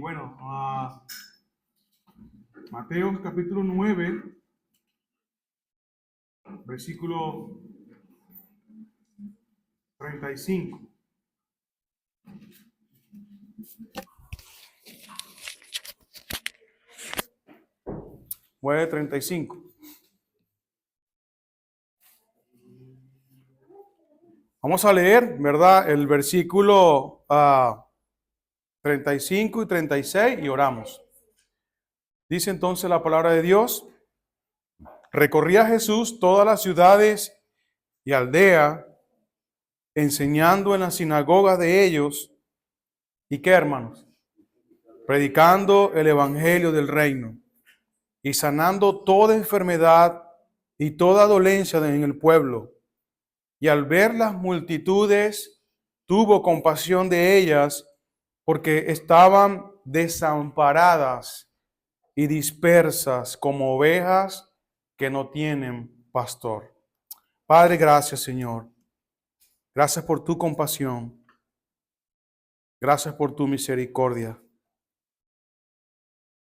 bueno, Mateo capítulo 9, versículo 35. Mueve 35. Vamos a leer, ¿verdad? El versículo 35 y 36 y oramos. Dice entonces la palabra de Dios: recorría Jesús todas las ciudades y aldeas, enseñando en las sinagogas de ellos. ¿Y qué, hermanos? Predicando el evangelio del reino y sanando toda enfermedad y toda dolencia en el pueblo. Y al ver las multitudes, tuvo compasión de ellas, porque estaban desamparadas y dispersas como ovejas que no tienen pastor. Padre, gracias, Señor. Gracias por tu compasión. Gracias por tu misericordia.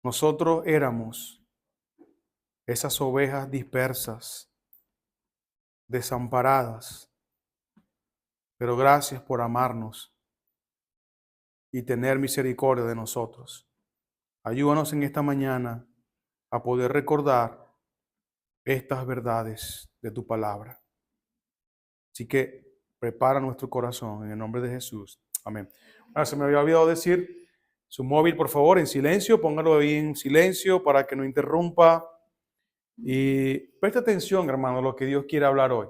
Nosotros éramos esas ovejas dispersas, desamparadas, pero gracias por amarnos y tener misericordia de nosotros. Ayúdanos en esta mañana a poder recordar estas verdades de tu palabra. Así que prepara nuestro corazón en el nombre de Jesús. Amén. Ahora, se me había olvidado decir, su móvil, por favor, en silencio, póngalo ahí en silencio para que no interrumpa. Y presta atención, hermano, a lo que Dios quiere hablar hoy.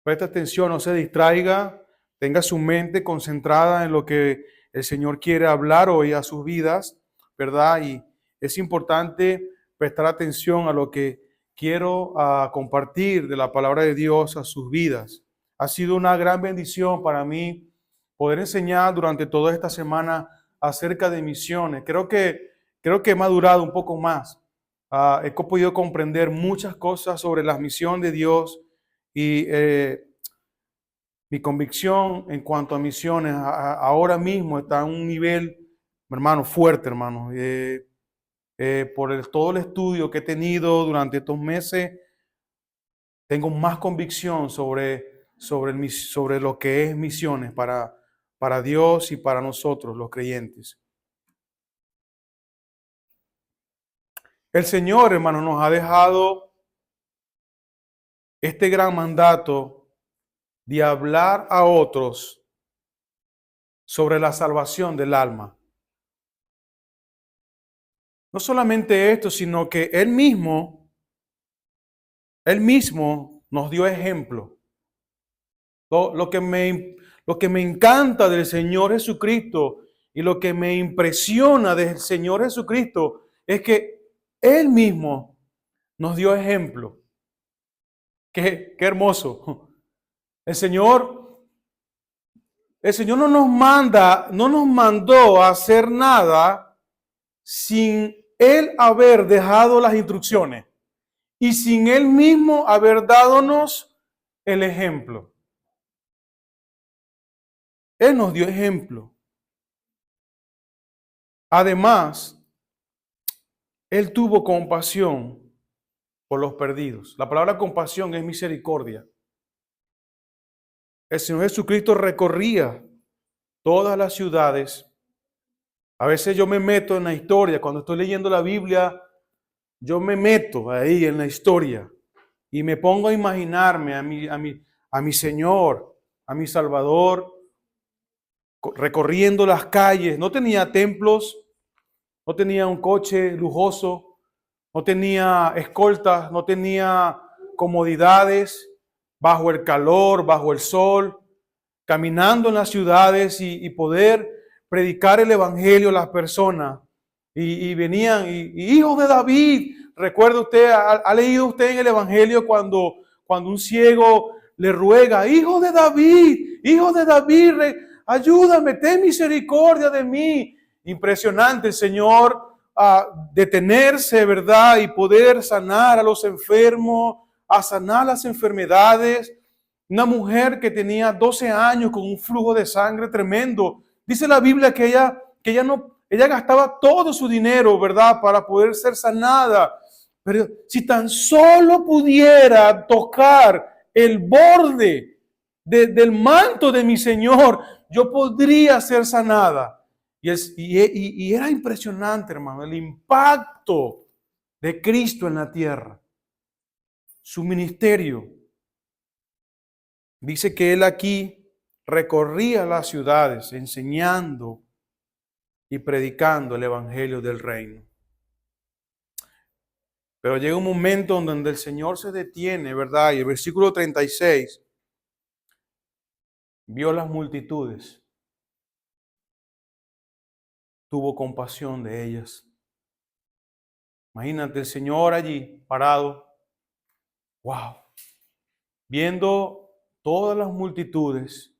Presta atención, no se distraiga, tenga su mente concentrada en lo que el Señor quiere hablar hoy a sus vidas, ¿verdad? Y es importante prestar atención a lo que quiero compartir de la palabra de Dios a sus vidas. Ha sido una gran bendición para mí poder enseñar durante toda esta semana acerca de misiones. Creo que he madurado un poco más. He podido comprender muchas cosas sobre la misión de Dios y mi convicción en cuanto a misiones ahora mismo está en un nivel, hermano, fuerte, hermano. Por todo el estudio que he tenido durante estos meses, tengo más convicción sobre lo que es misiones para Dios y para nosotros, los creyentes. El Señor, hermano, nos ha dejado este gran mandato de hablar a otros sobre la salvación del alma. No solamente esto, sino que Él mismo nos dio ejemplo. Lo que me encanta del Señor Jesucristo y lo que me impresiona del Señor Jesucristo es que Él mismo nos dio ejemplo. Qué hermoso. El Señor no nos mandó a hacer nada sin Él haber dejado las instrucciones y sin Él mismo haber dadonos el ejemplo. Él nos dio ejemplo. Además, Él tuvo compasión por los perdidos. La palabra compasión es misericordia. El Señor Jesucristo recorría todas las ciudades. A veces yo me meto en la historia. Cuando estoy leyendo la Biblia, yo me meto ahí en la historia y me pongo a imaginarme a mi Señor, a mi Salvador, recorriendo las calles. No tenía templos, no tenía un coche lujoso, no tenía escoltas, no tenía comodidades, bajo el calor, bajo el sol, caminando en las ciudades y poder predicar el evangelio a las personas. Y venían, hijos de David. ¿Recuerda usted, ha leído usted en el evangelio cuando un ciego le ruega, hijo de David, ayúdame, ten misericordia de mí? Impresionante el Señor detenerse, ¿verdad? Y poder sanar a los enfermos, a sanar las enfermedades. Una mujer que tenía 12 años con un flujo de sangre tremendo. Dice la Biblia que ella ella gastaba todo su dinero, ¿verdad?, para poder ser sanada. Pero si tan solo pudiera tocar el borde del manto de mi Señor, yo podría ser sanada. Y era impresionante, hermano, el impacto de Cristo en la tierra. Su ministerio. Dice que Él aquí recorría las ciudades enseñando y predicando el evangelio del reino. Pero llega un momento donde el Señor se detiene, ¿verdad? Y el versículo 36, vio las multitudes, tuvo compasión de ellas. Imagínate el Señor allí parado, wow, viendo todas las multitudes,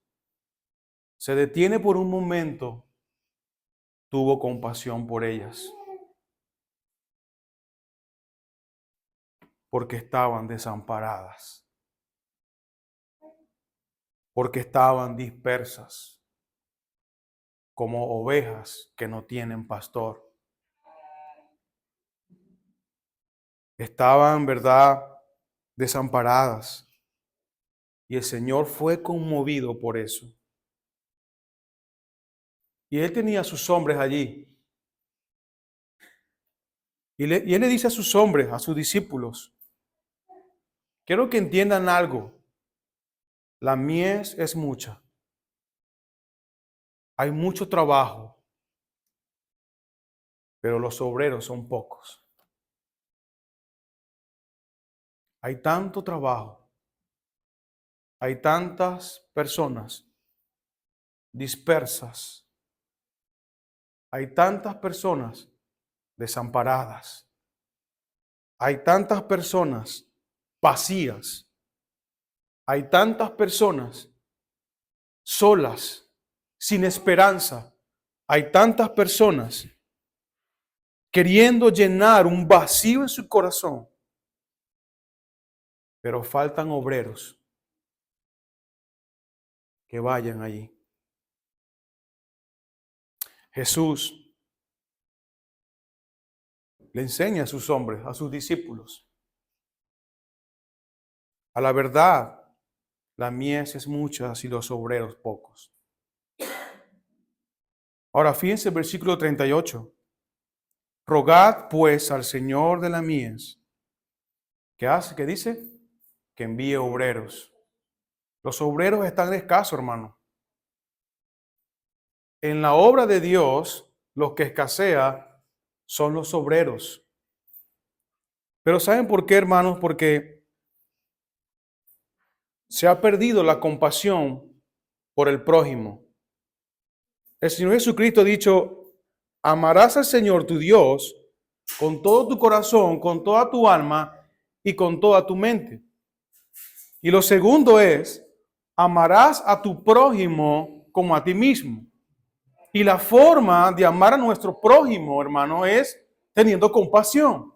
se detiene por un momento, tuvo compasión por ellas, porque estaban desamparadas, porque estaban dispersas, como ovejas que no tienen pastor. Estaban, ¿verdad?, desamparadas. Y el Señor fue conmovido por eso. Y Él tenía a sus hombres allí. Y Él le dice a sus hombres, a sus discípulos, quiero que entiendan algo. La mies es mucha. Hay mucho trabajo, pero los obreros son pocos. Hay tanto trabajo. Hay tantas personas dispersas. Hay tantas personas desamparadas. Hay tantas personas vacías. Hay tantas personas solas, sin esperanza. Hay tantas personas queriendo llenar un vacío en su corazón, pero faltan obreros que vayan allí. Jesús le enseña a sus hombres, a sus discípulos, a la verdad, la mies es mucha y los obreros pocos. Ahora fíjense el versículo 38. Rogad pues al Señor de la mies. ¿Qué hace? ¿Qué dice? Que envíe obreros. Los obreros están escasos, hermano. En la obra de Dios, los que escasea son los obreros. Pero ¿saben por qué, hermanos? Porque se ha perdido la compasión por el prójimo. El Señor Jesucristo ha dicho, amarás al Señor tu Dios con todo tu corazón, con toda tu alma y con toda tu mente. Y lo segundo es, amarás a tu prójimo como a ti mismo. Y la forma de amar a nuestro prójimo, hermano, es teniendo compasión.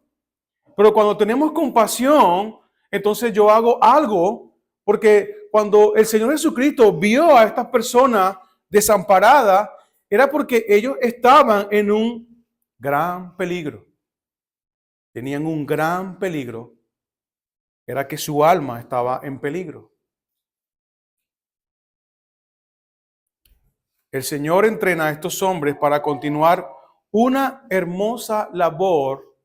Pero cuando tenemos compasión, entonces yo hago algo, porque cuando el Señor Jesucristo vio a estas personas desamparadas, era porque ellos estaban en un gran peligro. Tenían un gran peligro. Era que su alma estaba en peligro. El Señor entrena a estos hombres para continuar una hermosa labor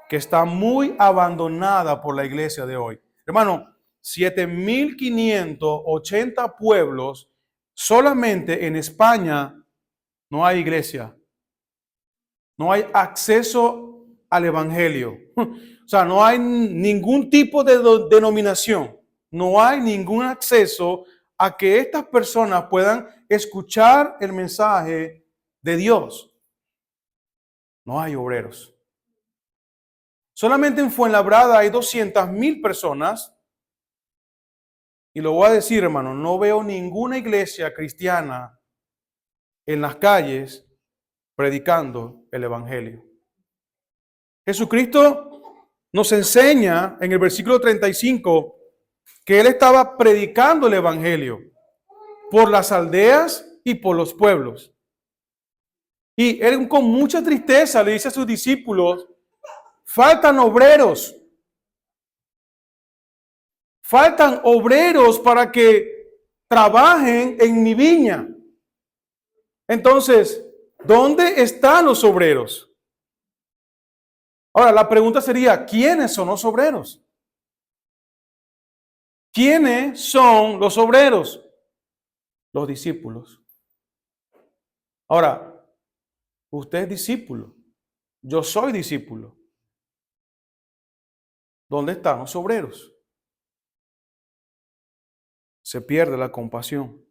que está muy abandonada por la iglesia de hoy. Hermano, 7,580 pueblos, solamente en España no hay iglesia. No hay acceso al evangelio. O sea, no hay ningún tipo de denominación. No hay ningún acceso a que estas personas puedan escuchar el mensaje de Dios. No hay obreros. Solamente en Fuenlabrada hay 200,000 personas. Y lo voy a decir, hermano, no veo ninguna iglesia cristiana en las calles predicando el evangelio. Jesucristo nos enseña en el versículo 35 que Él estaba predicando el evangelio por las aldeas y por los pueblos. Y él con mucha tristeza le dice a sus discípulos, faltan obreros. Faltan obreros para que trabajen en mi viña. Entonces, ¿dónde están los obreros? Ahora, la pregunta sería, ¿quiénes son los obreros? ¿Quiénes son los obreros? Los discípulos. Ahora, usted es discípulo. Yo soy discípulo. ¿Dónde están los obreros? Se pierde la compasión.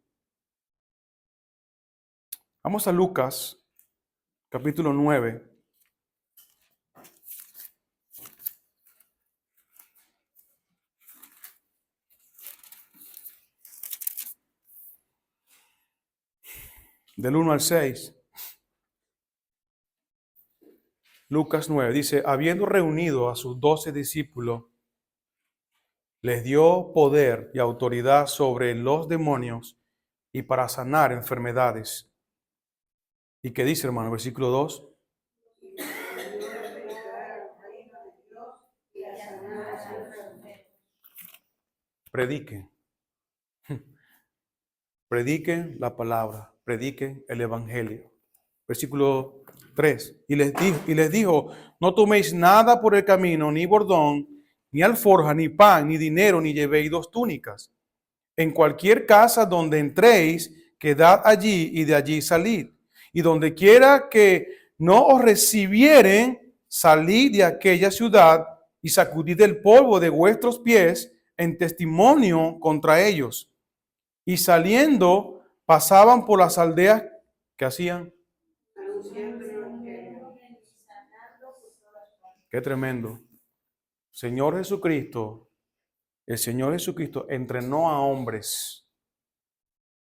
Vamos a Lucas, capítulo 9. Del 1 al 6. Lucas 9 dice, habiendo reunido a sus 12 discípulos, les dio poder y autoridad sobre los demonios y para sanar enfermedades. ¿Y qué dice, hermano? Versículo 2. Prediquen. Prediquen la palabra. Prediquen el evangelio. Versículo 3. Y les dijo, no toméis nada por el camino, ni bordón, ni alforja, ni pan, ni dinero, ni llevéis 2 túnicas. En cualquier casa donde entréis, quedad allí y de allí salid. Y donde quiera que no os recibieren, salid de aquella ciudad y sacudid el polvo de vuestros pies en testimonio contra ellos. Y saliendo, pasaban por las aldeas que hacían. Qué tremendo. Señor Jesucristo, el Señor Jesucristo entrenó a hombres.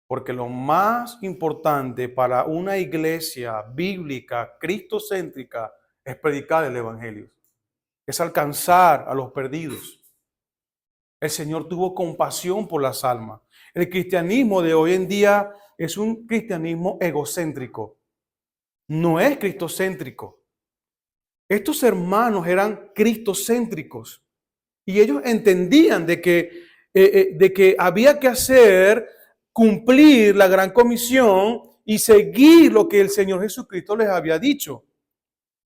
Porque lo más importante para una iglesia bíblica, cristocéntrica, es predicar el evangelio. Es alcanzar a los perdidos. El Señor tuvo compasión por las almas. El cristianismo de hoy en día es un cristianismo egocéntrico. No es cristocéntrico. Estos hermanos eran cristocéntricos. Y ellos entendían de que había que cumplir la gran comisión y seguir lo que el Señor Jesucristo les había dicho.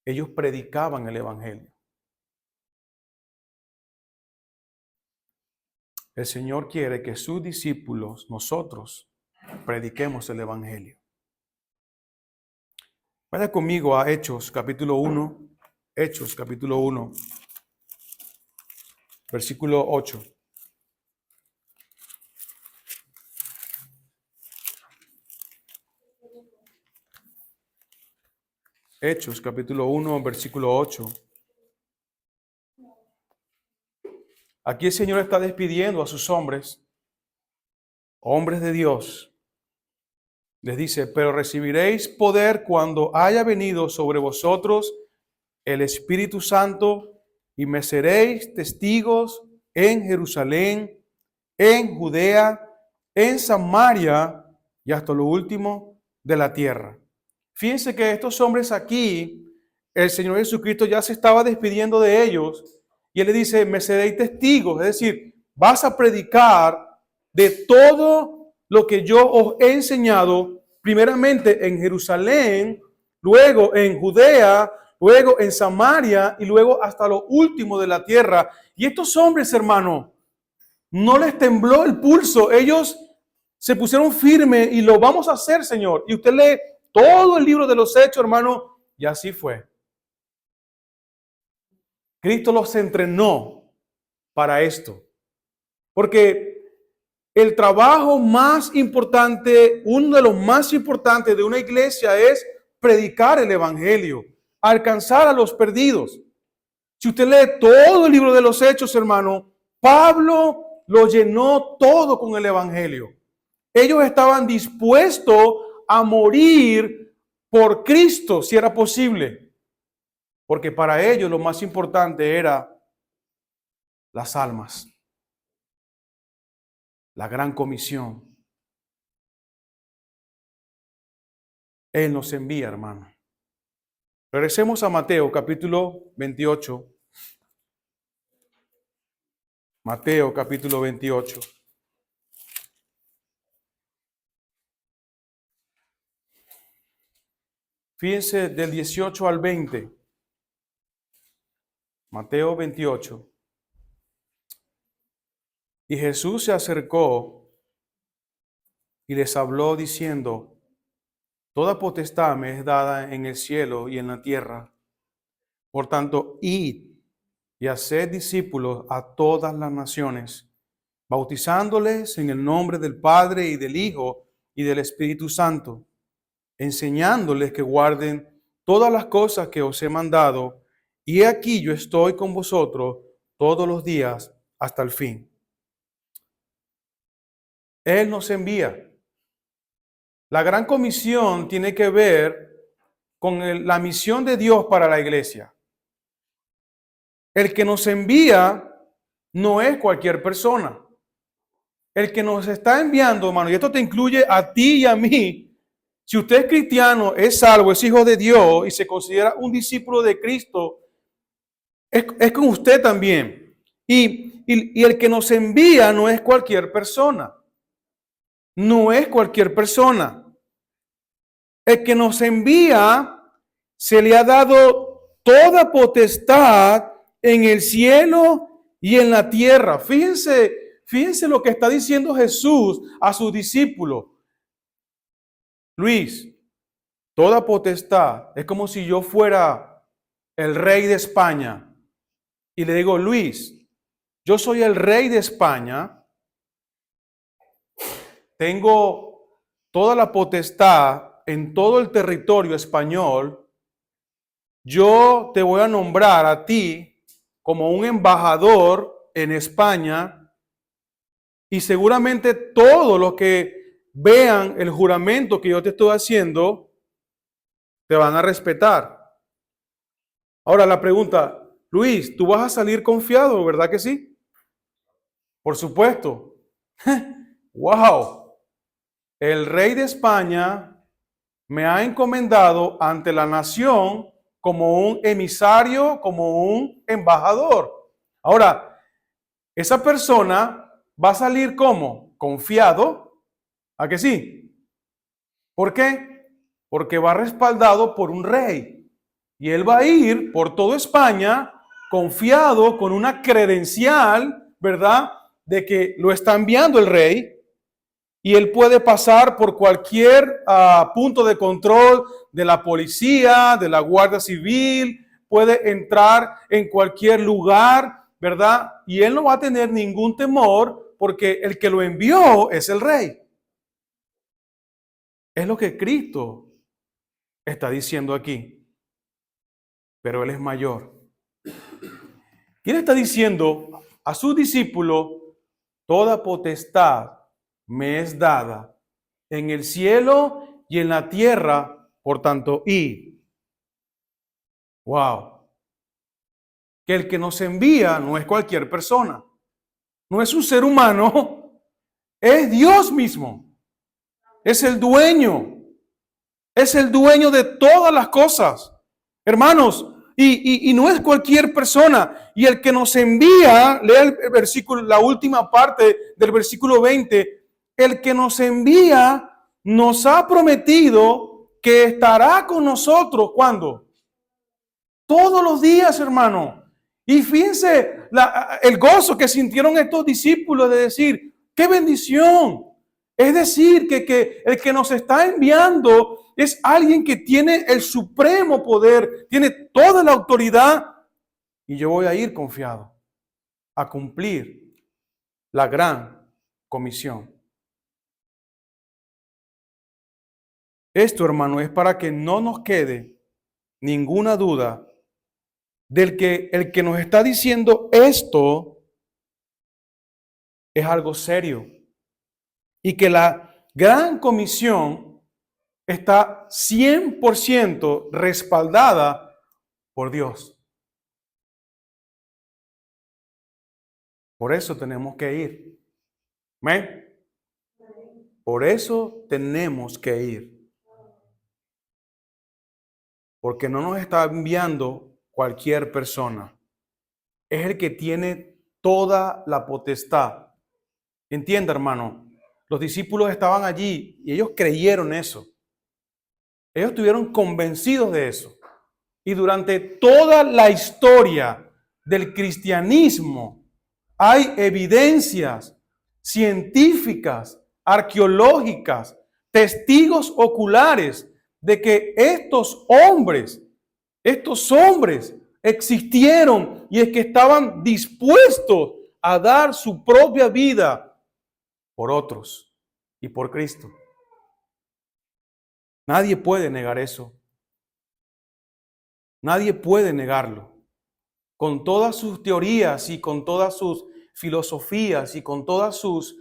Ellos predicaban el evangelio. El Señor quiere que sus discípulos, nosotros, prediquemos el evangelio. Vaya conmigo a Hechos, capítulo 1. Hechos, capítulo 1, versículo 8. Hechos, capítulo 1, versículo 8. Aquí el Señor está despidiendo a sus hombres de Dios. Les dice, pero recibiréis poder cuando haya venido sobre vosotros el Espíritu Santo y me seréis testigos en Jerusalén, en Judea, en Samaria y hasta lo último de la tierra. Fíjense que estos hombres aquí, el Señor Jesucristo ya se estaba despidiendo de ellos y Él le dice, me seréis testigos, es decir, vas a predicar de todo lo que yo os he enseñado, primeramente en Jerusalén, luego en Judea, luego en Samaria y luego hasta lo último de la tierra. Y estos hombres, hermano, no les tembló el pulso, ellos se pusieron firmes y lo vamos a hacer, Señor. Y usted lee todo el libro de los Hechos, hermano, y así fue. Cristo los entrenó para esto. Porque el trabajo más importante, uno de los más importantes de una iglesia es predicar el evangelio, alcanzar a los perdidos. Si usted lee todo el libro de los Hechos, hermano, Pablo lo llenó todo con el evangelio. Ellos estaban dispuestos a morir por Cristo, si era posible. Porque para ellos lo más importante era las almas. La gran comisión. Él nos envía, hermano. Regresemos a Mateo capítulo 28. Mateo capítulo 28. Fíjense del 18 al 20. Mateo 28. Y Jesús se acercó y les habló diciendo: Toda potestad me es dada en el cielo y en la tierra. Por tanto, id y haced discípulos a todas las naciones, bautizándoles en el nombre del Padre y del Hijo y del Espíritu Santo, enseñándoles que guarden todas las cosas que os he mandado, y he aquí yo estoy con vosotros todos los días hasta el fin. Él nos envía. La gran comisión tiene que ver con la misión de Dios para la iglesia. El que nos envía no es cualquier persona. El que nos está enviando, hermano, y esto te incluye a ti y a mí. Si usted es cristiano, es salvo, es hijo de Dios y se considera un discípulo de Cristo, es con usted también. Y el que nos envía no es cualquier persona. No es cualquier persona. El que nos envía se le ha dado toda potestad en el cielo y en la tierra. Fíjense lo que está diciendo Jesús a sus discípulos. Luis, toda potestad es como si yo fuera el rey de España y le digo: Luis, yo soy el rey de España, tengo toda la potestad en todo el territorio español. Yo te voy a nombrar a ti como un embajador en España, y seguramente todos los que vean el juramento que yo te estoy haciendo te van a respetar. Ahora la pregunta: Luis, ¿tú vas a salir confiado, verdad que sí? Por supuesto. ¡Wow! El rey de España me ha encomendado ante la nación como un emisario, como un embajador. Ahora, esa persona va a salir como confiado. ¿A que sí? ¿Por qué? Porque va respaldado por un rey. Y él va a ir por toda España confiado, con una credencial, ¿verdad?, de que lo está enviando el rey. Y él puede pasar por cualquier punto de control de la policía, de la Guardia Civil, puede entrar en cualquier lugar, ¿verdad? Y él no va a tener ningún temor porque el que lo envió es el rey. Es lo que Cristo está diciendo aquí. Pero él es mayor. Y él está diciendo a sus discípulos: toda potestad me es dada en el cielo y en la tierra, por tanto, y wow, que el que nos envía no es cualquier persona, no es un ser humano, es Dios mismo, es el dueño de todas las cosas, hermanos. Y no es cualquier persona. Y el que nos envía, lea el versículo, la última parte del versículo 20, el que nos envía nos ha prometido que estará con nosotros. ¿Cuándo? Todos los días, hermano. Y fíjense el gozo que sintieron estos discípulos de decir: ¡qué bendición! Es decir, que el que nos está enviando es alguien que tiene el supremo poder, tiene toda la autoridad, y yo voy a ir confiado a cumplir la gran comisión. Esto, hermano, es para que no nos quede ninguna duda del que el que nos está diciendo esto es algo serio, y que la gran comisión está 100% respaldada por Dios. Por eso tenemos que ir. ¿Me? Por eso tenemos que ir. porque no nos está enviando cualquier persona. Es el que tiene toda la potestad. Entienda, hermano, los discípulos estaban allí y ellos creyeron eso. Ellos estuvieron convencidos de eso. Y durante toda la historia del cristianismo hay evidencias científicas, arqueológicas, testigos oculares de que estos hombres existieron y es que estaban dispuestos a dar su propia vida por otros y por Cristo. Nadie puede negar eso. Nadie puede negarlo. Con todas sus teorías y con todas sus filosofías y con todas sus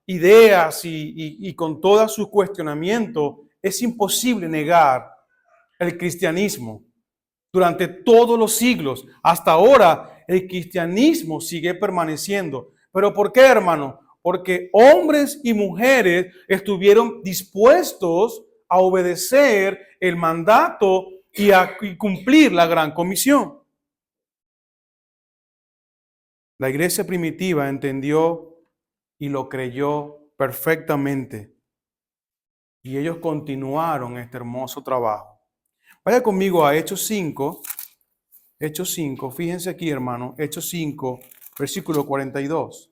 ideas y con todos sus cuestionamientos, es imposible negar el cristianismo. Durante todos los siglos, hasta ahora, el cristianismo sigue permaneciendo. ¿Pero por qué, hermano? Porque hombres y mujeres estuvieron dispuestos a obedecer el mandato y cumplir la gran comisión. La iglesia primitiva entendió y lo creyó perfectamente. Y ellos continuaron este hermoso trabajo. Vaya conmigo a Hechos 5. Hechos 5, fíjense aquí, hermano. Hechos 5, versículo 42.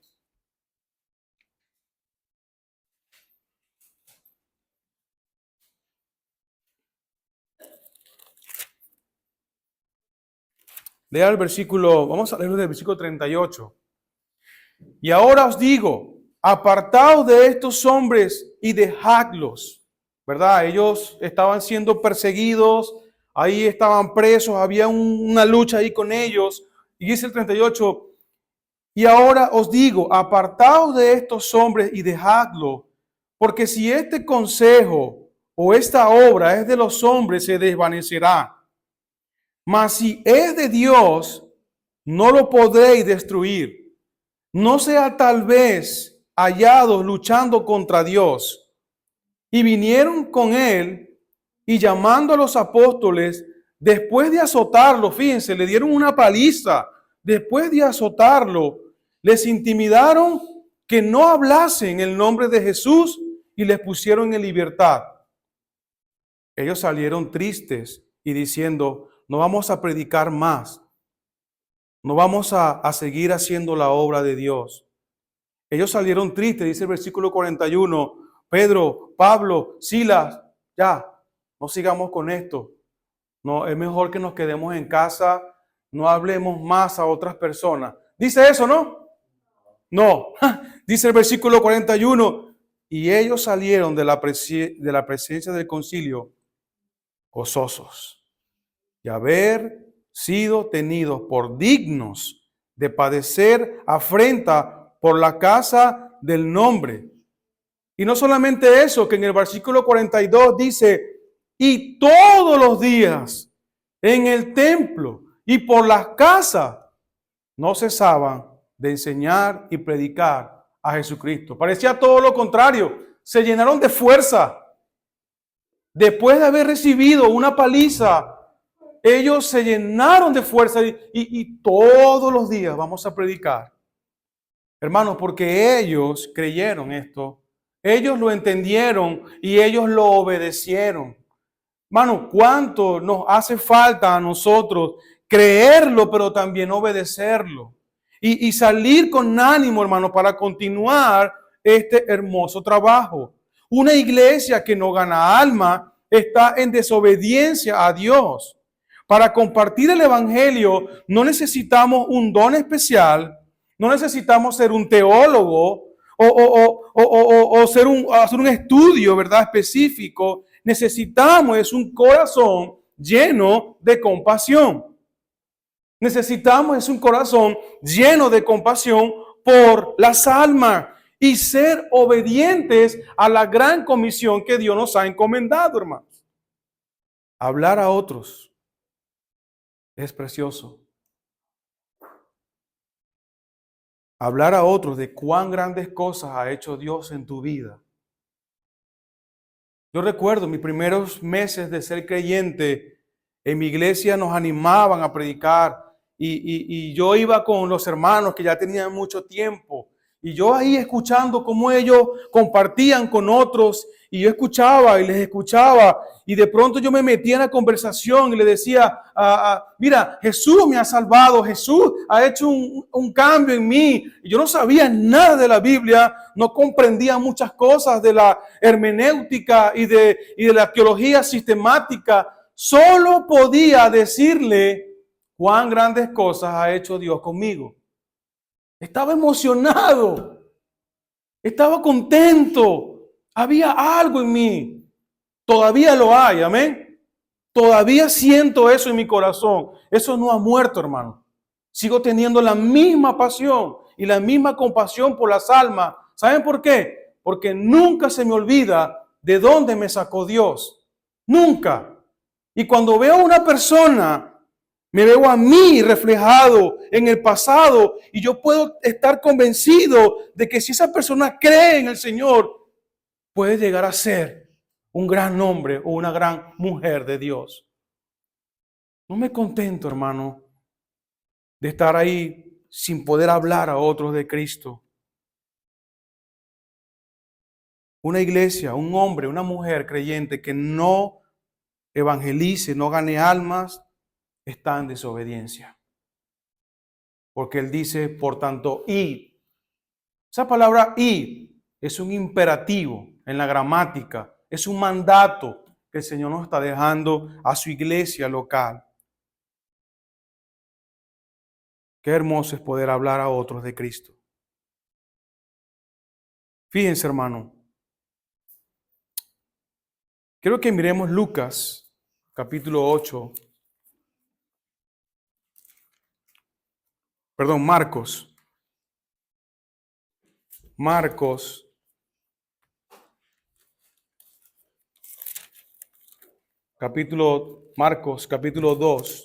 Lea el versículo, vamos a leerlo del versículo 38. Y ahora os digo, apartaos de estos hombres y dejadlos, ¿verdad? Ellos estaban siendo perseguidos, ahí estaban presos, había una lucha ahí con ellos. Y dice el 38, y ahora os digo, apartaos de estos hombres y dejadlo, porque si este consejo o esta obra es de los hombres, se desvanecerá. Mas si es de Dios, no lo podréis destruir. No sea tal vez hallados luchando contra Dios. Y vinieron con él y llamando a los apóstoles, después de azotarlo, fíjense, le dieron una paliza. Después de azotarlo, les intimidaron que no hablasen el nombre de Jesús y les pusieron en libertad. Ellos salieron tristes y diciendo, no vamos a predicar más. No vamos a seguir haciendo la obra de Dios. Ellos salieron tristes, dice el versículo 41. Pedro, Pablo, Silas, ya, no sigamos con esto. No, es mejor que nos quedemos en casa, no hablemos más a otras personas. ¿Dice eso, no? No. Dice el versículo 41. Y ellos salieron de la presencia del concilio gozosos y haber sido tenidos por dignos de padecer afrenta por la casa del nombre. Y no solamente eso, que en el versículo 42 dice, y todos los días en el templo y por las casas no cesaban de enseñar y predicar a Jesucristo. Parecía todo lo contrario, se llenaron de fuerza. Después de haber recibido una paliza, ellos se llenaron de fuerza y todos los días vamos a predicar. Hermanos, porque ellos creyeron esto, ellos lo entendieron y ellos lo obedecieron. Hermano, ¿cuánto nos hace falta a nosotros creerlo, pero también obedecerlo? Y salir con ánimo, hermano, para continuar este hermoso trabajo. Una iglesia que no gana alma está en desobediencia a Dios. Para compartir el evangelio no necesitamos un don especial, no necesitamos ser un teólogo o hacer un estudio, ¿verdad?, específico. Necesitamos es un corazón lleno de compasión. Necesitamos es un corazón lleno de compasión por las almas y ser obedientes a la gran comisión que Dios nos ha encomendado, hermanos. Hablar a otros es precioso. Hablar a otros de cuán grandes cosas ha hecho Dios en tu vida. Yo recuerdo mis primeros meses de ser creyente, en mi iglesia nos animaban a predicar y yo iba con los hermanos que ya tenían mucho tiempo y yo ahí escuchando cómo ellos compartían con otros y yo escuchaba y les escuchaba y de pronto yo me metía en la conversación y le decía, mira, Jesús me ha salvado, Jesús ha hecho un cambio en mí. Y yo no sabía nada de la Biblia, no comprendía muchas cosas de la hermenéutica y de la teología sistemática. Solo podía decirle cuán grandes cosas ha hecho Dios conmigo. Estaba emocionado, estaba contento. Había algo en mí. Todavía lo hay, amén. Todavía siento eso en mi corazón. Eso no ha muerto, hermano. Sigo teniendo la misma pasión y la misma compasión por las almas. ¿Saben por qué? Porque nunca se me olvida de dónde me sacó Dios. Nunca. Y cuando veo a una persona, me veo a mí reflejado en el pasado y yo puedo estar convencido de que si esa persona cree en el Señor, puede llegar a ser un gran hombre o una gran mujer de Dios. No me contento, hermano, de estar ahí sin poder hablar a otros de Cristo. Una iglesia, un hombre, una mujer creyente que no evangelice, no gane almas, está en desobediencia. Porque Él dice, por tanto, id. Esa palabra id es un imperativo en la gramática, es un mandato que el Señor nos está dejando a su iglesia local. Qué hermoso es poder hablar a otros de Cristo. Fíjense, hermano. Quiero que miremos Lucas, capítulo 8. Perdón, Marcos. Marcos, capítulo 2.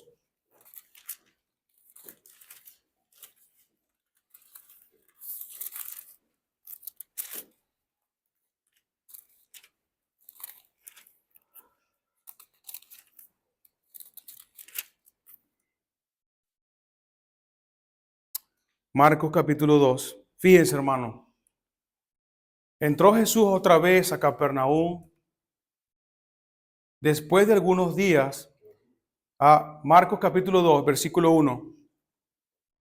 Marcos capítulo 2. Fíjense, hermano. Entró Jesús otra vez a Capernaum. Después de algunos días, a Marcos capítulo 2, versículo 1.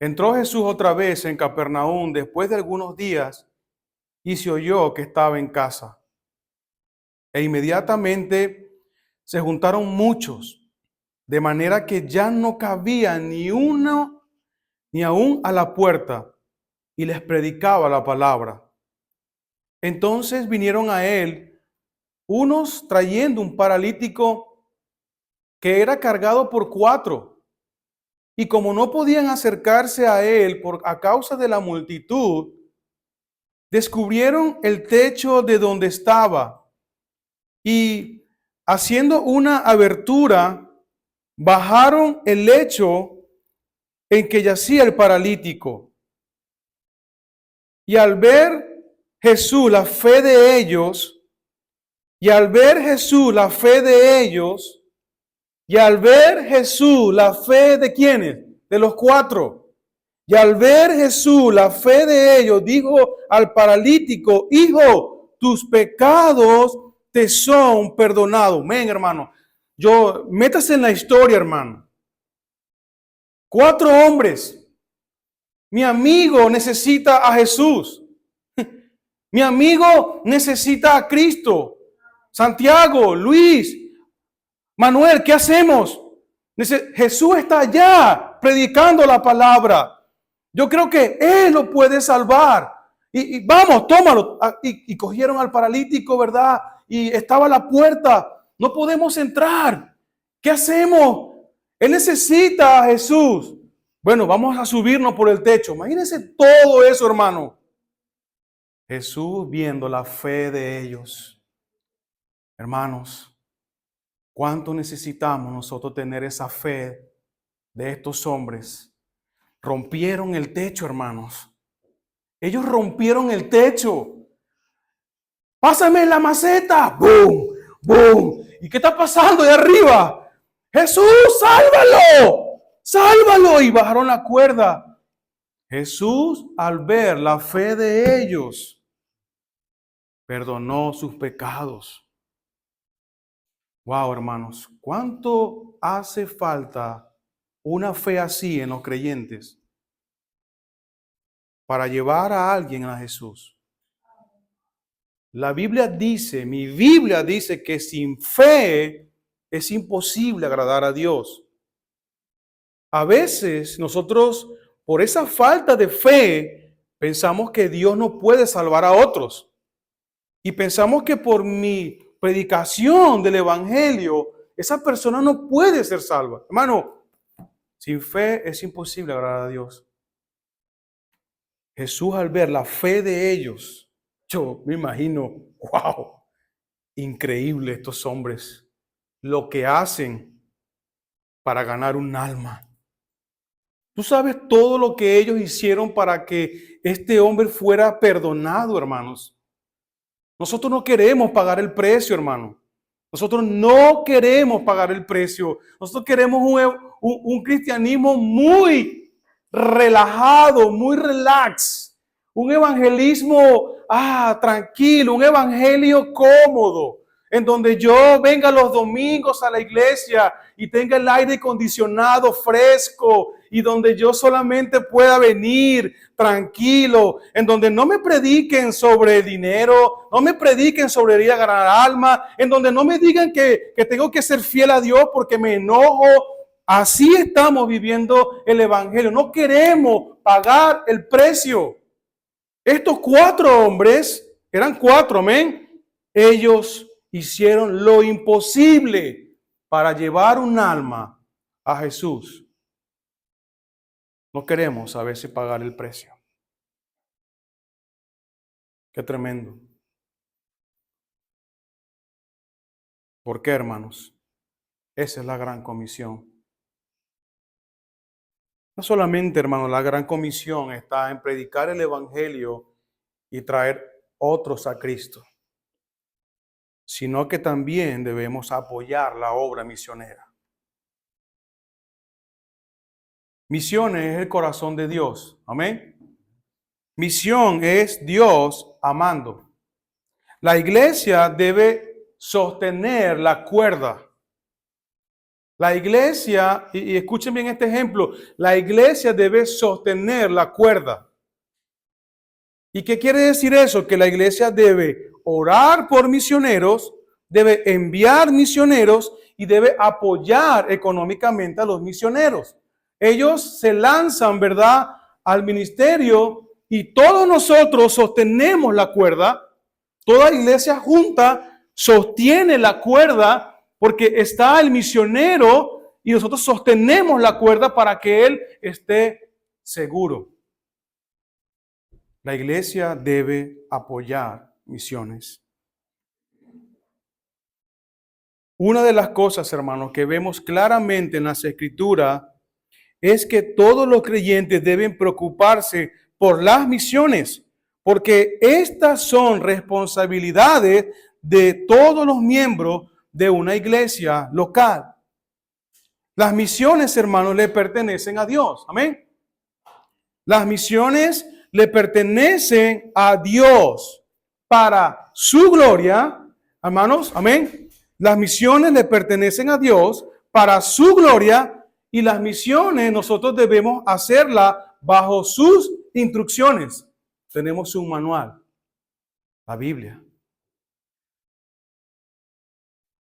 Entró Jesús otra vez en Capernaum después de algunos días y se oyó que estaba en casa. E inmediatamente se juntaron muchos, de manera que ya no cabía ni uno, ni aún a la puerta, y les predicaba la palabra. Entonces vinieron a él unos trayendo un paralítico que era cargado por 4, y como no podían acercarse a él a causa de la multitud, descubrieron el techo de donde estaba y haciendo una abertura, bajaron el lecho en que yacía el paralítico. Y al ver Jesús la fe de ellos, y al ver Jesús la fe de ellos, y al ver Jesús la fe de ¿quiénes? De los 4. Y al ver Jesús la fe de ellos, dijo al paralítico: hijo, tus pecados te son perdonados. Amén, hermano. Métase en la historia, hermano. 4 hombres. Mi amigo necesita a Jesús. Mi amigo necesita a Cristo. Santiago, Luis, Manuel, ¿qué hacemos? Jesús está allá predicando la palabra. Yo creo que Él lo puede salvar. Y vamos, tómalo. Y cogieron al paralítico, ¿verdad? Y estaba la puerta. No podemos entrar. ¿Qué hacemos? Él necesita a Jesús. Bueno, vamos a subirnos por el techo. Imagínense todo eso, hermano. Jesús viendo la fe de ellos. Hermanos, ¿cuánto necesitamos nosotros tener esa fe de estos hombres? Rompieron el techo, hermanos. Ellos rompieron el techo. Pásame la maceta. ¡Boom! ¡Bum! ¿Y qué está pasando de arriba? Jesús, sálvalo, sálvalo. Y bajaron la cuerda. Jesús, al ver la fe de ellos, perdonó sus pecados. Wow, hermanos, ¿cuánto hace falta una fe así en los creyentes para llevar a alguien a Jesús? La Biblia dice, mi Biblia dice que sin fe es imposible agradar a Dios. A veces nosotros, por esa falta de fe, pensamos que Dios no puede salvar a otros. Y pensamos que por mi predicación del Evangelio, esa persona no puede ser salva. Hermano, sin fe es imposible agradar a Dios. Jesús, al ver la fe de ellos, yo me imagino, wow, increíble estos hombres, lo que hacen para ganar un alma. Tú sabes todo lo que ellos hicieron para que este hombre fuera perdonado, hermanos. Nosotros no queremos pagar el precio, hermano. Nosotros no queremos pagar el precio. Nosotros queremos un cristianismo muy relajado, muy relax. Un evangelismo tranquilo, un evangelio cómodo, en donde yo venga los domingos a la iglesia y tenga el aire acondicionado fresco y donde yo solamente pueda venir tranquilo, en donde no me prediquen sobre dinero, no me prediquen sobre ir a ganar alma, en donde no me digan que tengo que ser fiel a Dios porque me enojo. Así estamos viviendo el evangelio. No queremos pagar el precio. Estos 4 hombres, eran 4, amén, ellos hicieron lo imposible para llevar un alma a Jesús. No queremos a veces pagar el precio. Qué tremendo. ¿Por qué, hermanos? Esa es la gran comisión. No solamente, hermanos, la gran comisión está en predicar el evangelio y traer otros a Cristo, sino que también debemos apoyar la obra misionera. Misiones es el corazón de Dios. Amén. Misión es Dios amando. La iglesia debe sostener la cuerda. La iglesia, y escuchen bien este ejemplo, la iglesia debe sostener la cuerda. ¿Y qué quiere decir eso? Que la iglesia debe orar por misioneros, debe enviar misioneros y debe apoyar económicamente a los misioneros. Ellos se lanzan, ¿verdad?, al ministerio y todos nosotros sostenemos la cuerda. Toda iglesia junta sostiene la cuerda porque está el misionero y nosotros sostenemos la cuerda para que él esté seguro. La iglesia debe apoyar misiones. Una de las cosas, hermanos, que vemos claramente en las Escrituras es que todos los creyentes deben preocuparse por las misiones, porque estas son responsabilidades de todos los miembros de una iglesia local. Las misiones, hermanos, le pertenecen a Dios. Amén. Las misiones le pertenecen a Dios para su gloria, hermanos, amén. Las misiones le pertenecen a Dios para su gloria y las misiones nosotros debemos hacerlas bajo sus instrucciones. Tenemos un manual, la Biblia.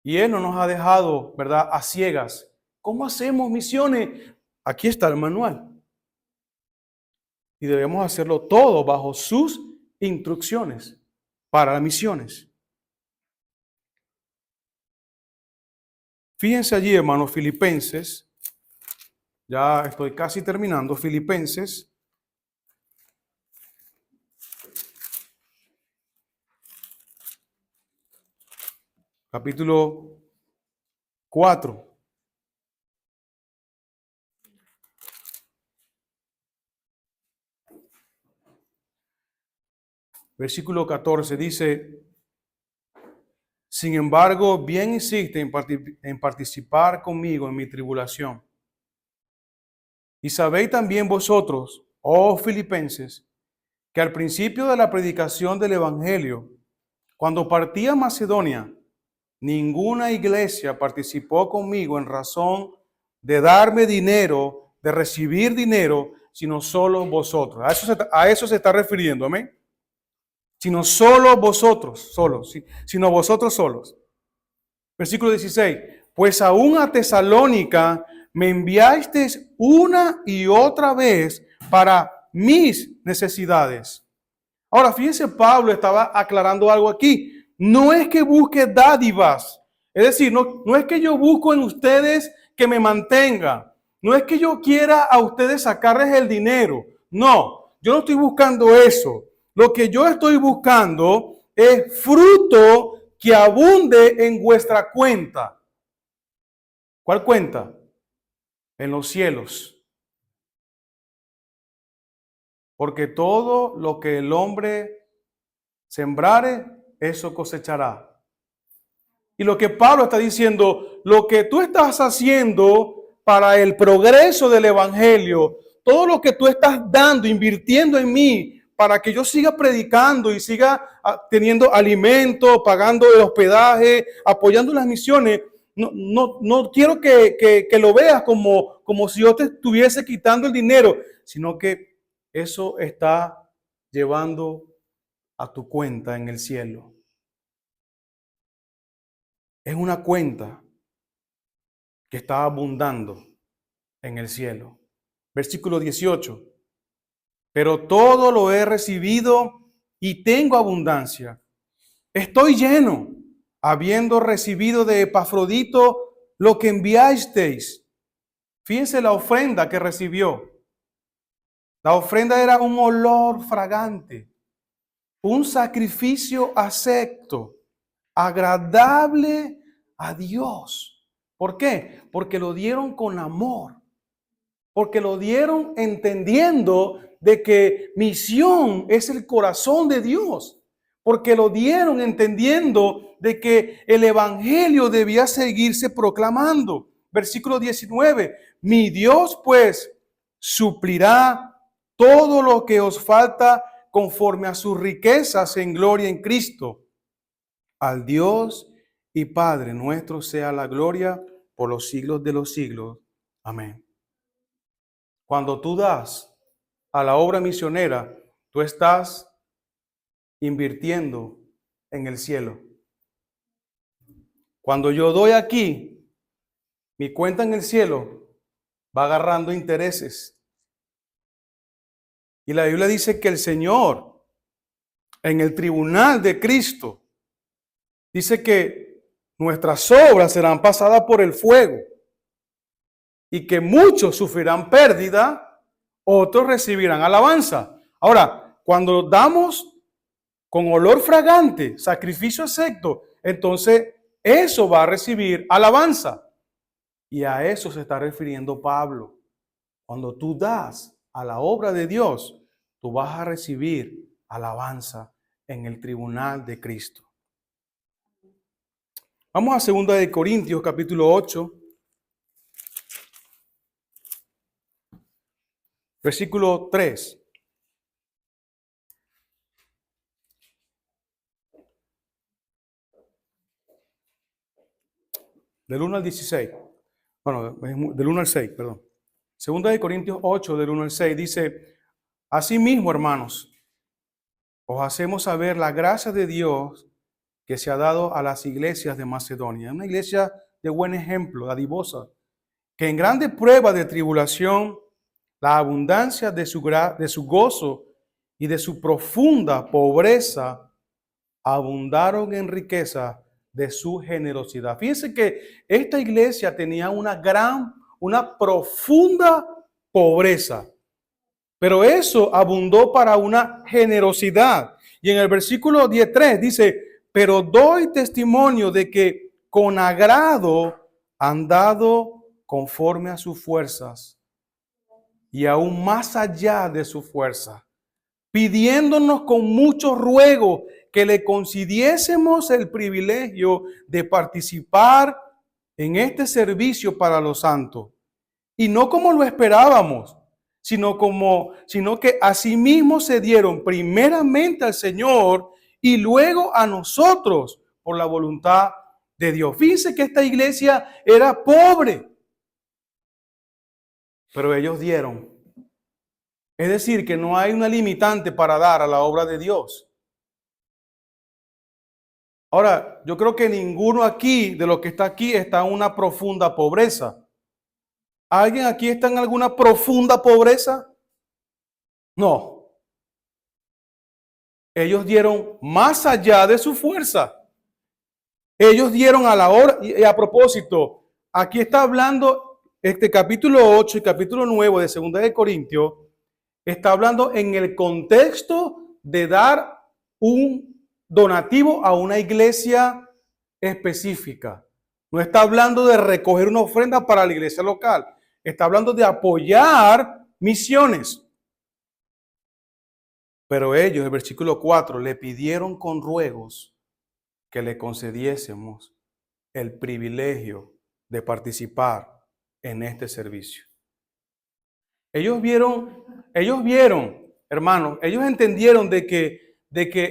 Y Él no nos ha dejado, ¿verdad?, a ciegas. ¿Cómo hacemos misiones? Aquí está el manual. Y debemos hacerlo todo bajo sus instrucciones para las misiones. Fíjense allí, hermanos, Filipenses. Ya estoy casi terminando. Filipenses. Capítulo 4. Versículo 14 dice: Sin embargo, bien insiste en participar conmigo en mi tribulación. Y sabéis también vosotros, oh filipenses, que al principio de la predicación del Evangelio, cuando partí a Macedonia, ninguna iglesia participó conmigo en razón de darme dinero, de recibir dinero, sino solo vosotros. A eso se está refiriendo, amén. Sino solo vosotros, sino vosotros solos. Versículo 16. Pues aún a Tesalónica me enviasteis una y otra vez para mis necesidades. Ahora, fíjense, Pablo estaba aclarando algo aquí. No es que busque dádivas. Es decir, no es que yo busco en ustedes que me mantengan. No es que yo quiera a ustedes sacarles el dinero. No, yo no estoy buscando eso. Lo que yo estoy buscando es fruto que abunde en vuestra cuenta. ¿Cuál cuenta? En los cielos. Porque todo lo que el hombre sembrare, eso cosechará. Y lo que Pablo está diciendo, lo que tú estás haciendo para el progreso del evangelio, todo lo que tú estás dando, invirtiendo en mí, para que yo siga predicando y siga teniendo alimento, pagando el hospedaje, apoyando las misiones, no quiero que lo veas como si yo te estuviese quitando el dinero, sino que eso está llevando a tu cuenta en el cielo. Es una cuenta que está abundando en el cielo. Versículo 18. Pero todo lo he recibido y tengo abundancia. Estoy lleno, habiendo recibido de Epafrodito lo que enviasteis. Fíjense la ofrenda que recibió. La ofrenda era un olor fragante, un sacrificio acepto, agradable a Dios. ¿Por qué? Porque lo dieron con amor. Porque lo dieron entendiendo de que misión es el corazón de Dios. Porque lo dieron entendiendo de que el evangelio debía seguirse proclamando. Versículo 19. Mi Dios pues suplirá todo lo que os falta conforme a sus riquezas en gloria en Cristo. Al Dios y Padre nuestro sea la gloria por los siglos de los siglos. Amén. Cuando tú das a la obra misionera, tú estás invirtiendo en el cielo. Cuando yo doy aquí, mi cuenta en el cielo va agarrando intereses. Y la Biblia dice que el Señor, en el tribunal de Cristo, dice que nuestras obras serán pasadas por el fuego y que muchos sufrirán pérdida, otros recibirán alabanza. Ahora, cuando damos con olor fragante, sacrificio acepto, entonces eso va a recibir alabanza. Y a eso se está refiriendo Pablo. Cuando tú das a la obra de Dios, tú vas a recibir alabanza en el tribunal de Cristo. Vamos a 2 de Corintios, capítulo 8, versículo 3. Del 1 al 16. Bueno, del 1 al 6, perdón. 2 de Corintios 8, del 1 al 6, dice: Asimismo, hermanos, os hacemos saber la gracia de Dios que se ha dado a las iglesias de Macedonia. Una iglesia de buen ejemplo, dadivosa, que en grande prueba de tribulación, la abundancia de su gozo y de su profunda pobreza abundaron en riqueza de su generosidad. Fíjense que esta iglesia tenía una profunda pobreza, pero eso abundó para una generosidad. Y en el versículo 13 dice: pero doy testimonio de que con agrado han dado conforme a sus fuerzas y aún más allá de su fuerza, pidiéndonos con mucho ruego que le concediésemos el privilegio de participar en este servicio para los santos. Y no como lo esperábamos, sino que asimismo se dieron primeramente al Señor y luego a nosotros por la voluntad de Dios. Fíjense que esta iglesia era pobre, pero ellos dieron. Es decir, que no hay una limitante para dar a la obra de Dios. Ahora, yo creo que ninguno aquí, de los que está aquí, está en una profunda pobreza. ¿Alguien aquí está en alguna profunda pobreza? No. Ellos dieron más allá de su fuerza. Ellos dieron a la hora, y a propósito, aquí está hablando este capítulo 8 y capítulo 9 de 2 de Corintios, está hablando en el contexto de dar un donativo a una iglesia específica. No está hablando de recoger una ofrenda para la iglesia local. Está hablando de apoyar misiones. Pero ellos, el versículo 4, le pidieron con ruegos que le concediésemos el privilegio de participar en este servicio. Ellos vieron, hermanos, ellos entendieron de que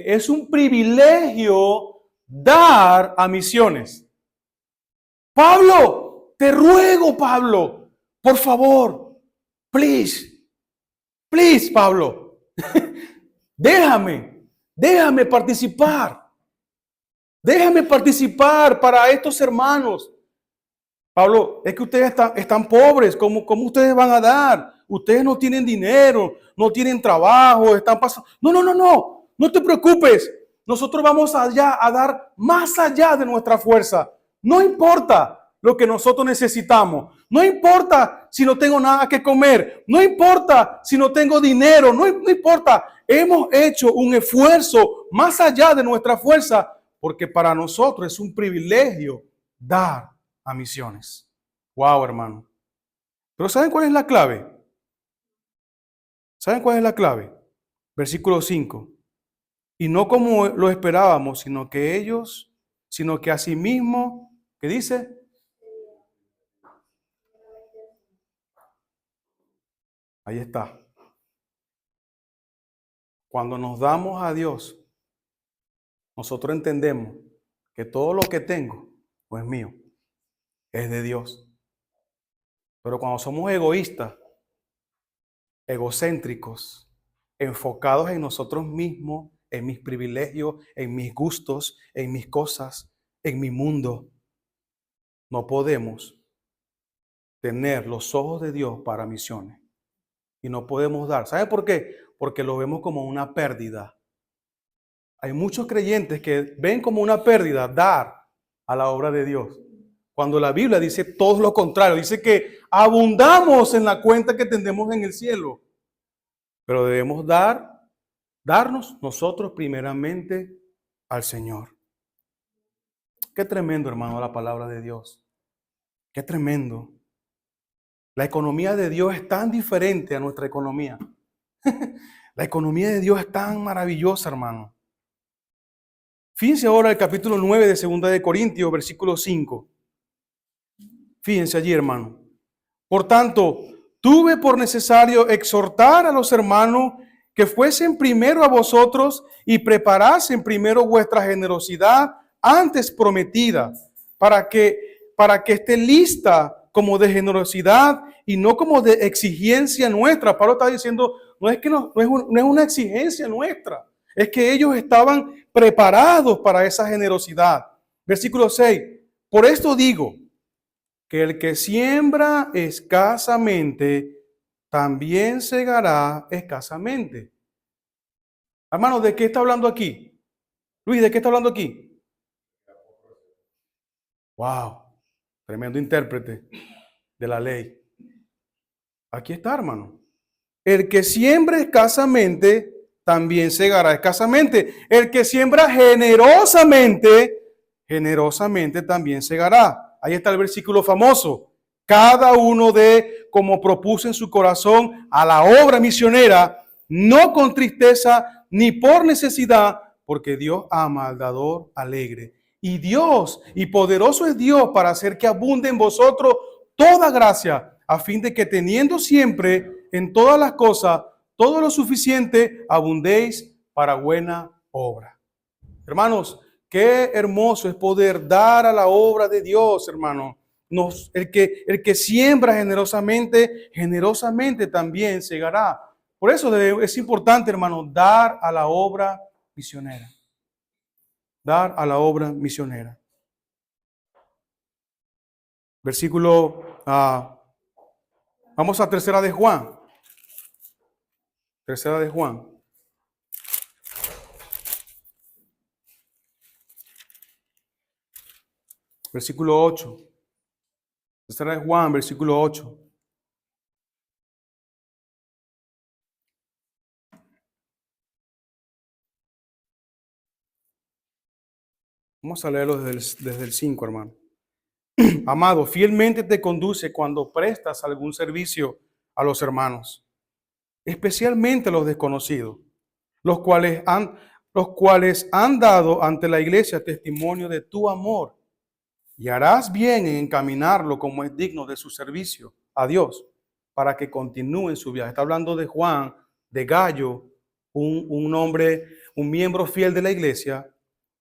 es un privilegio dar a misiones. Pablo, te ruego, Pablo, por favor, please, Pablo, déjame participar. Déjame participar para estos hermanos. Pablo, es que ustedes están pobres. ¿Cómo ustedes van a dar? Ustedes no tienen dinero, no tienen trabajo, están pasando. No te preocupes. Nosotros vamos allá a dar más allá de nuestra fuerza. No importa lo que nosotros necesitamos. No importa si no tengo nada que comer. No importa si no tengo dinero. No importa. Hemos hecho un esfuerzo más allá de nuestra fuerza porque para nosotros es un privilegio dar a misiones. Wow, hermano. Pero ¿saben cuál es la clave? ¿Saben cuál es la clave? Versículo 5. Y no como lo esperábamos, sino que asimismo, ¿qué dice? Ahí está. Cuando nos damos a Dios, nosotros entendemos que todo lo que tengo no es mío, es de Dios. Pero cuando somos egoístas, egocéntricos, enfocados en nosotros mismos, en mis privilegios, en mis gustos, en mis cosas, en mi mundo, no podemos tener los ojos de Dios para misiones. Y no podemos dar. ¿Sabe por qué? Porque lo vemos como una pérdida. Hay muchos creyentes que ven como una pérdida dar a la obra de Dios. Cuando la Biblia dice todo lo contrario. Dice que abundamos en la cuenta que tendremos en el cielo. Pero debemos darnos nosotros primeramente al Señor. Qué tremendo, hermano, la palabra de Dios. Qué tremendo. La economía de Dios es tan diferente a nuestra economía. La economía de Dios es tan maravillosa, hermano. Fíjense ahora el capítulo 9 de 2 de Corintios, versículo 5. Fíjense allí, hermano. Por tanto, tuve por necesario exhortar a los hermanos que fuesen primero a vosotros y preparasen primero vuestra generosidad antes prometida, para que esté lista como de generosidad y no como de exigencia nuestra. Pablo está diciendo, no es una exigencia nuestra, es que ellos estaban preparados para esa generosidad. Versículo 6, por esto digo, que el que siembra escasamente, también segará escasamente. Hermano, ¿de qué está hablando aquí? Luis, ¿de qué está hablando aquí? Wow, tremendo intérprete de la ley. Aquí está, hermano. El que siembra escasamente, también segará escasamente. El que siembra generosamente, generosamente también segará. Ahí está el versículo famoso. Cada uno dé como propuso en su corazón a la obra misionera, no con tristeza ni por necesidad, porque Dios ama al dador alegre. Y Dios, y poderoso es Dios para hacer que abunde en vosotros toda gracia, a fin de que teniendo siempre en todas las cosas todo lo suficiente, abundéis para buena obra. Hermanos, qué hermoso es poder dar a la obra de Dios, hermano. El que siembra generosamente, generosamente también segará. Por eso es importante, hermano, dar a la obra misionera. Dar a la obra misionera. Versículo, vamos a tercera de Juan. Tercera de Juan. Versículo 8. Tercera de Juan, versículo 8. Vamos a leerlo desde el 5, hermano. Amado, fielmente te conduce cuando prestas algún servicio a los hermanos, especialmente a los desconocidos, los cuales han dado ante la iglesia testimonio de tu amor, y harás bien en encaminarlo como es digno de su servicio a Dios, para que continúe en su viaje. Está hablando de Juan, de Gallo, un hombre, un miembro fiel de la iglesia,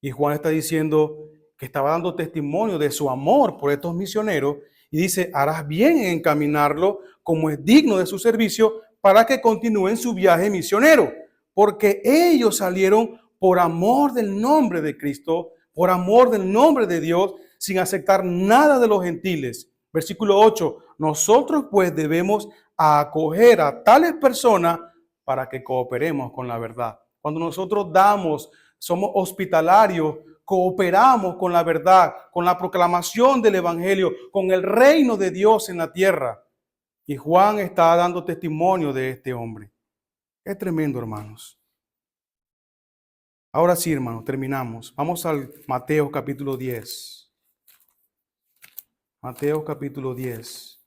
y Juan está diciendo que estaba dando testimonio de su amor por estos misioneros, y dice, harás bien en encaminarlo como es digno de su servicio, para que continúe en su viaje misionero, porque ellos salieron por amor del nombre de Cristo, por amor del nombre de Dios, sin aceptar nada de los gentiles. Versículo 8, nosotros pues debemos acoger a tales personas para que cooperemos con la verdad. Cuando nosotros damos, somos hospitalarios, cooperamos con la verdad, con la proclamación del evangelio, con el reino de Dios en la tierra. Y Juan está dando testimonio de este hombre. Es tremendo, hermanos. Ahora sí, hermanos, terminamos. Vamos al Mateo capítulo 10. Mateo capítulo 10.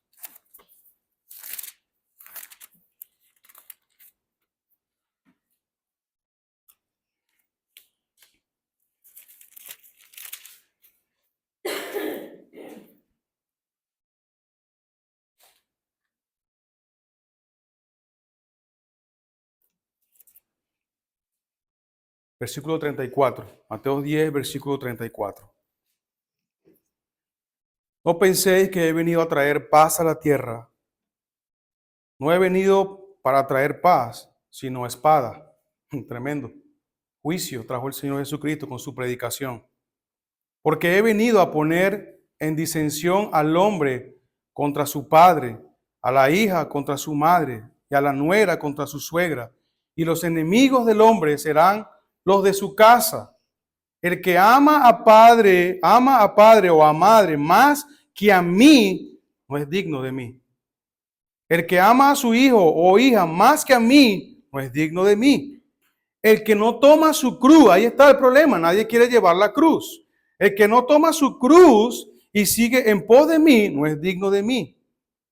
Versículo 34. Mateo 10, versículo 34. No penséis que he venido a traer paz a la tierra. No he venido para traer paz, sino espada. Tremendo. Juicio trajo el Señor Jesucristo con su predicación. Porque he venido a poner en disensión al hombre contra su padre, a la hija contra su madre y a la nuera contra su suegra. Y los enemigos del hombre serán los de su casa. El que ama a padre o a madre más que a mí, no es digno de mí. El que ama a su hijo o hija más que a mí, no es digno de mí. El que no toma su cruz, ahí está el problema, nadie quiere llevar la cruz. El que no toma su cruz y sigue en pos de mí, no es digno de mí.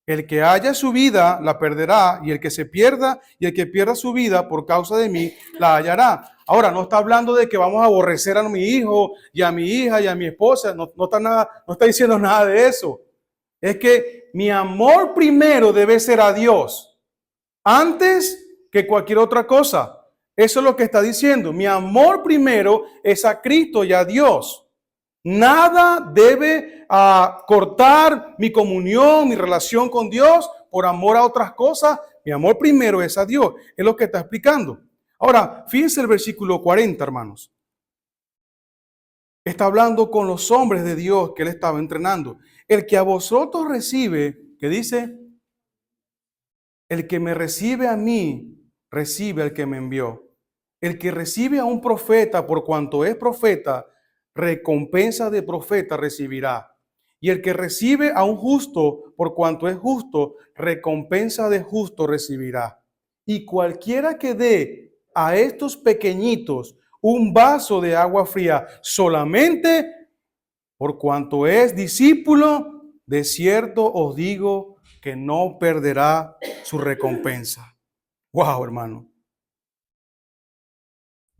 El que haya su vida, la perderá, y el que se pierda y el que pierda su vida por causa de mí, la hallará. Ahora, no está hablando de que vamos a aborrecer a mi hijo y a mi hija y a mi esposa, no está diciendo nada de eso. Es que mi amor primero debe ser a Dios, antes que cualquier otra cosa. Eso es lo que está diciendo. Mi amor primero es a Cristo y a Dios. Nada debe cortar mi comunión, mi relación con Dios por amor a otras cosas. Mi amor primero es a Dios. Es lo que está explicando. Ahora, fíjense el versículo 40, hermanos. Está hablando con los hombres de Dios que él estaba entrenando. El que a vosotros recibe, ¿qué dice? El que me recibe a mí, recibe al que me envió. El que recibe a un profeta por cuanto es profeta, recompensa de profeta recibirá. Y el que recibe a un justo por cuanto es justo, recompensa de justo recibirá. Y cualquiera que dé a estos pequeñitos un vaso de agua fría solamente por cuanto es discípulo, de cierto os digo que no perderá su recompensa. Wow, hermano.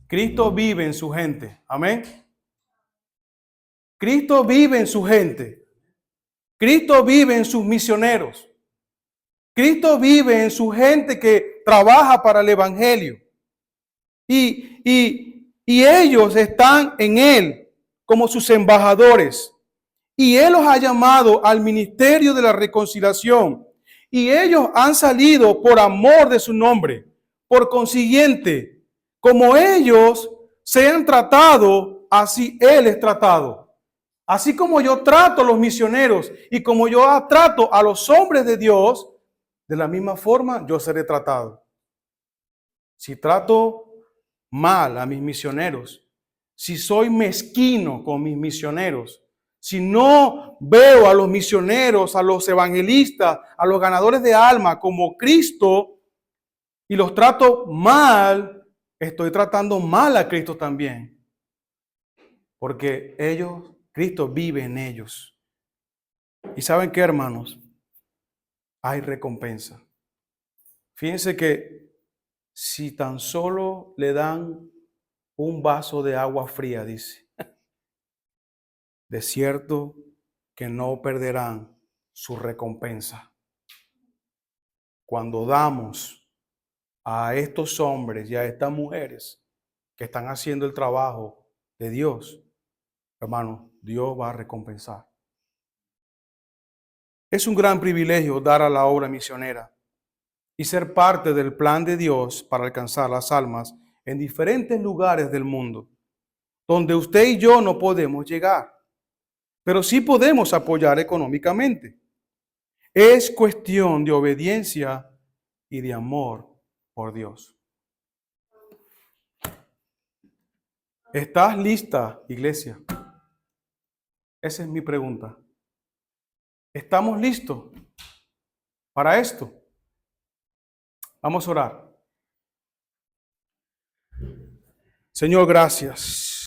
Cristo vive en su gente. Amén. Cristo vive en su gente. Cristo vive en sus misioneros. Cristo vive en su gente que trabaja para el Evangelio. Y ellos están en Él como sus embajadores. Y Él los ha llamado al ministerio de la reconciliación. Y ellos han salido por amor de su nombre. Por consiguiente, como ellos sean tratados, así Él es tratado. Así como yo trato a los misioneros y como yo trato a los hombres de Dios, de la misma forma yo seré tratado. Si trato mal a mis misioneros, si soy mezquino con mis misioneros, si no veo a los misioneros, a los evangelistas, a los ganadores de alma como Cristo y los trato mal, estoy tratando mal a Cristo también. Porque Cristo vive en ellos. ¿Y saben qué, hermanos? Hay recompensa. Fíjense que si tan solo le dan un vaso de agua fría, dice, de cierto que no perderán su recompensa. Cuando damos a estos hombres y a estas mujeres que están haciendo el trabajo de Dios, hermano, Dios va a recompensar. Es un gran privilegio dar a la obra misionera y ser parte del plan de Dios para alcanzar las almas en diferentes lugares del mundo, donde usted y yo no podemos llegar, pero sí podemos apoyar económicamente. Es cuestión de obediencia y de amor por Dios. ¿Estás lista, iglesia? Esa es mi pregunta. ¿Estamos listos para esto? Vamos a orar. Señor, gracias.